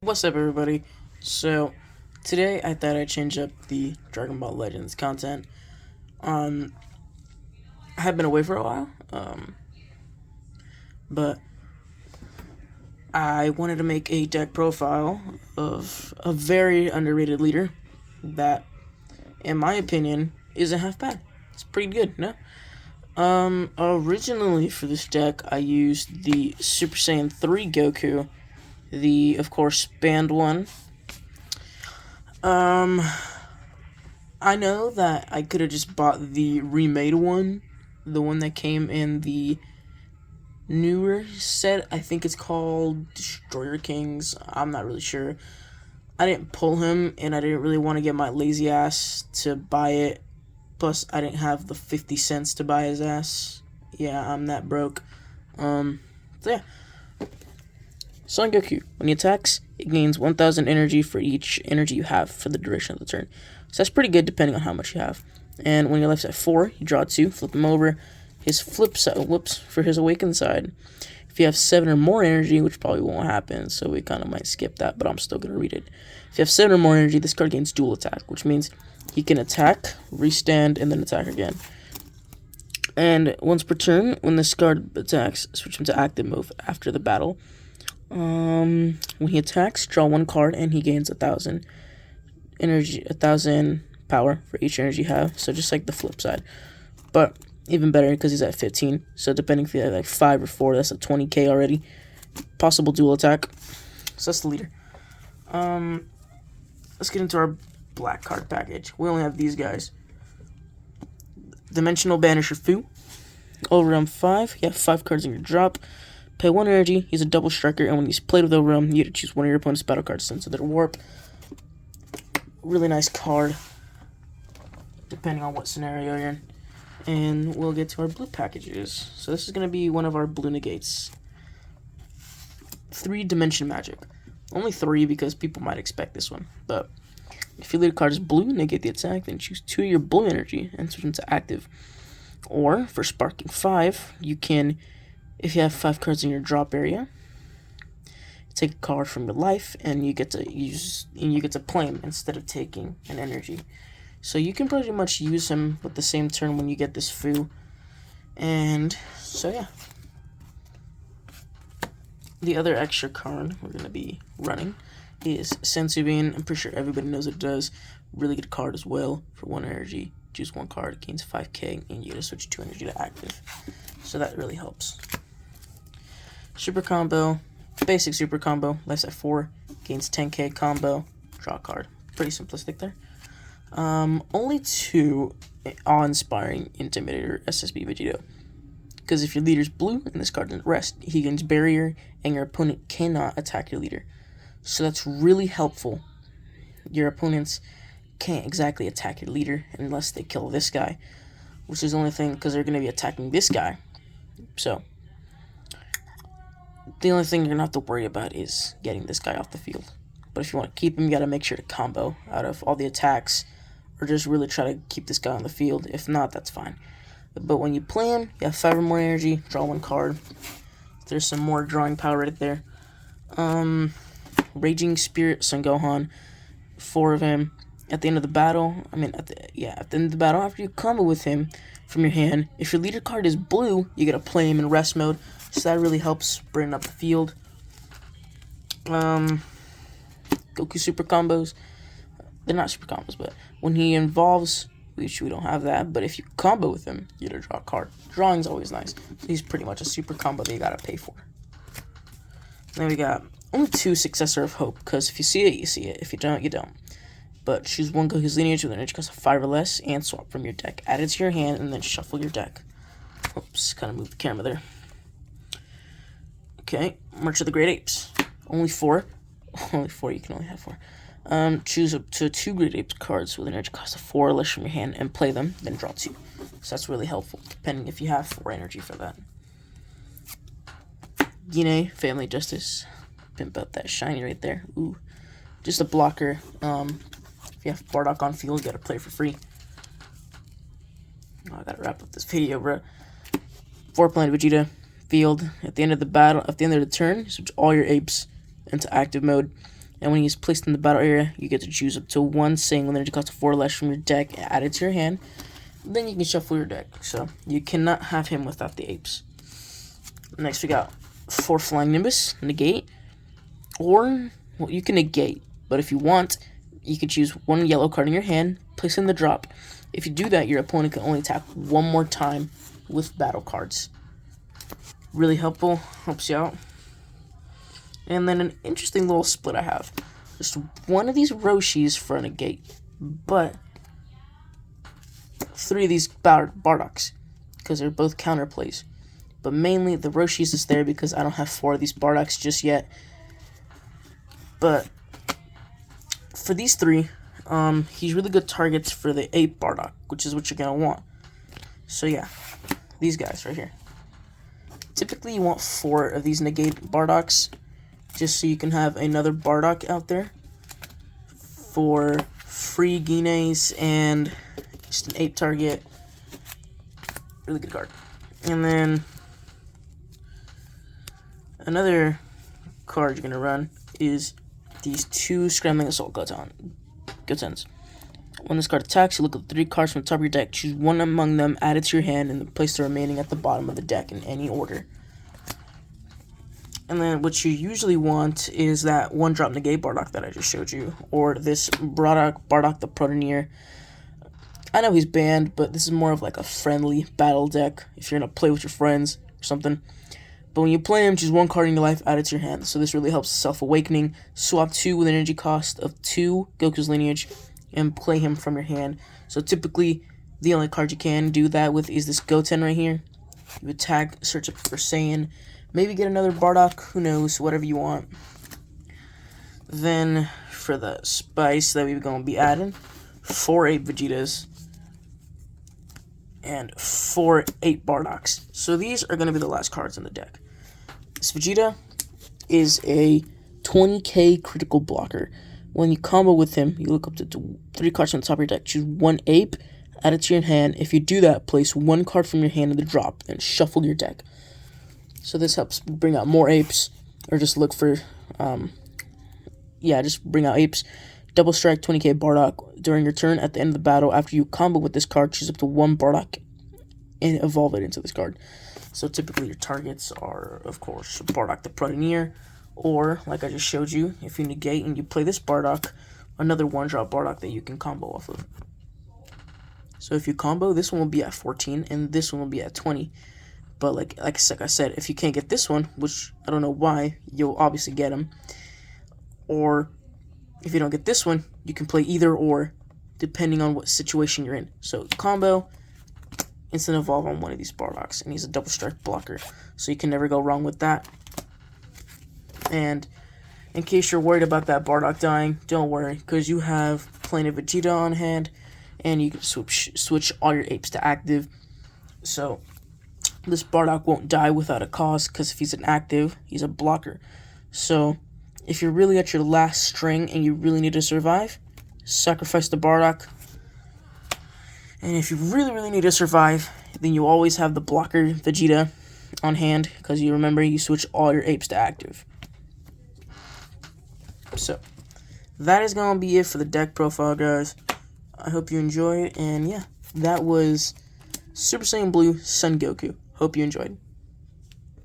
What's up, everybody? So, today I thought I'd change up the Dragon Ball Legends content. Um, I have been away for a while, but I wanted to make a deck profile of a very underrated leader that, in my opinion, isn't half bad. It's pretty good, no? Originally for this deck, I used the Super Saiyan 3 Goku, of course, banned one. Um, I know that I could have just bought the remade one, the one that came in the newer set. I think it's called Destroyer Kings. I'm not really sure. I didn't pull him, and I didn't really want to get my lazy ass to buy it. Plus, I didn't have the 50 cents to buy his ass. Yeah, I'm that broke. So yeah. Son Goku, when he attacks, it gains 1000 energy for each energy you have for the duration of the turn. So that's pretty good depending on how much you have. And when your life's at 4, you draw 2, flip him over. His flip side, for his awakened side. If you have 7 or more energy, which probably won't happen, so we kind of might skip that, but I'm still going to read it. If you have 7 or more energy, this card gains dual attack, which means he can attack, restand, and then attack again. And once per turn, when this card attacks, switch him to active mode after the battle. When he attacks, draw 1 card, and he gains 1000 energy, 1000 power for each energy you have. So just like the flip side, but even better because he's at 15. So depending if you have like 5 or 4, that's a 20k already. Possible dual attack. So that's the leader. Let's get into our black card package. We only have these guys. Dimensional Banisher Fu. Overwhelm 5. You have 5 cards in your drop. Pay 1 energy, he's a double striker, and when he's played with Overwhelm, you get to choose one of your opponent's battle cards sent to their warp. Really nice card, depending on what scenario you're in. And we'll get to our blue packages. So this is going to be one of our blue negates. 3 Dimension Magic. Only 3 because people might expect this one. But if your leader card is blue, negate the attack, then choose 2 of your blue energy and switch them to active. Or, for Sparking 5, you can, if you have 5 cards in your drop area, take a card from your life, and you get to play him instead of taking an energy. So you can pretty much use him with the same turn when you get this Fu. And so yeah. The other extra card we're gonna be running is Senzu Bean. I'm pretty sure everybody knows what it does. Really good card as well for 1 energy. Choose 1 card, gains 5k, and you get to switch 2 energy to active. So that really helps. Super combo, basic super combo, life's at 4, gains 10k combo, draw a card. Pretty simplistic there. Only 2 awe-inspiring Intimidator SSB Vegito. Because if your leader's blue and this card doesn't rest, he gains barrier and your opponent cannot attack your leader. So that's really helpful. Your opponents can't exactly attack your leader unless they kill this guy, which is the only thing because they're going to be attacking this guy. So the only thing you're going to have to worry about is getting this guy off the field. But if you want to keep him, you got to make sure to combo out of all the attacks, or just really try to keep this guy on the field. If not, that's fine. But when you play him, you have 5 or more energy, draw 1 card. There's some more drawing power right there. Raging Spirit Son Gohan, 4 of him. At the end of the battle, at the end of the battle, after you combo with him from your hand, if your leader card is blue, you gotta play him in rest mode. So that really helps bring up the field. Goku super combos. They're not super combos, but when he involves, which we don't have that, but if you combo with him, you get to draw a card. Drawing's always nice. He's pretty much a super combo that you gotta pay for. Then we got only 2 Successor of Hope, because if you see it, you see it. If you don't, you don't. But choose 1 Goku's lineage with an energy cost of 5 or less, and swap from your deck. Add it to your hand, and then shuffle your deck. Oops, kind of moved the camera there. Okay, March of the Great Apes. Only 4. Only 4, you can only have 4. Choose up to 2 Great Apes cards with an energy cost of 4 or less from your hand, and play them, then draw 2. So that's really helpful, depending if you have 4 energy for that. Gine, Family Justice. Pimp out that shiny right there. Ooh. Just a blocker. If you have Bardock on field, you gotta play for free. Oh, I gotta wrap up this video, bro. 4 Planet Vegeta. Field. At the end of the battle, at the end of the turn, switch all your apes into active mode. And when he's placed in the battle area, you get to choose up to one Saiyan with energy cost of 4 less from your deck added to your hand. Then you can shuffle your deck. So you cannot have him without the apes. Next we got 4 Flying Nimbus, negate. Or, well, you can negate, but if you want, you can choose one yellow card in your hand, place in the drop. If you do that, your opponent can only attack one more time with battle cards. Really helpful, helps you out. And then an interesting little split I have. Just one of these Roshis for a negate, but 3 of these Bardoks, because they're both counterplays. But mainly the Roshis is there because I don't have 4 of these Bardoks just yet. But for these 3, he's really good targets for the 8 Bardock, which is what you're going to want. So yeah, these guys right here. Typically you want 4 of these negate Bardocks, just so you can have another Bardock out there for free Guineas and just an 8 target. Really good card. And then another card you're going to run is these 2 Scrambling Assault Gotens. When this card attacks, you look at 3 cards from the top of your deck, choose one among them, add it to your hand, and then place the remaining at the bottom of the deck in any order. And then what you usually want is that 1-drop negate Bardock that I just showed you, or this Bardock the Protoneer. I know he's banned, but this is more of like a friendly battle deck if you're going to play with your friends or something. But when you play him, choose 1 card in your life, add it to your hand. So this really helps Self-Awakening. Swap 2 with an energy cost of 2 Goku's Lineage, and play him from your hand. So typically, the only card you can do that with is this Goten right here. You attack, search up for Saiyan, maybe get another Bardock, who knows, whatever you want. Then, for the spice that we're going to be adding, 4 8 Vegetas, and 4 8 Bardocks. So these are going to be the last cards in the deck. This Vegeta is a 20k critical blocker. When you combo with him, you look up to 3 cards on the top of your deck. Choose 1 ape, add it to your hand. If you do that, place 1 card from your hand in the drop, then shuffle your deck. So this helps bring out more apes, or just look for, just bring out apes. Double strike 20k Bardock during your turn. At the end of the battle, after you combo with this card, choose up to 1 Bardock and evolve it into this card. So typically your targets are, of course, Bardock the Protoneer, or, like I just showed you, if you negate and you play this Bardock, another 1-drop Bardock that you can combo off of. So if you combo, this one will be at 14, and this one will be at 20. But like I said, if you can't get this one, which I don't know why, you'll obviously get him. Or if you don't get this one, you can play either or, depending on what situation you're in. So combo, instant evolve on one of these Bardocks, and he's a double strike blocker, so you can never go wrong with that. And in case you're worried about that Bardock dying, don't worry, because you have plenty of Vegeta on hand, and you can switch all your apes to active. So this Bardock won't die without a cause, because if he's an active, he's a blocker. So if you're really at your last string and you really need to survive, sacrifice the Bardock. And if you really need to survive, then you always have the blocker Vegeta on hand, because you remember you switch all your apes to active. So that is going to be it for the deck profile, guys. I hope you enjoyed, and yeah, that was Super Saiyan Blue Son Goku. Hope you enjoyed.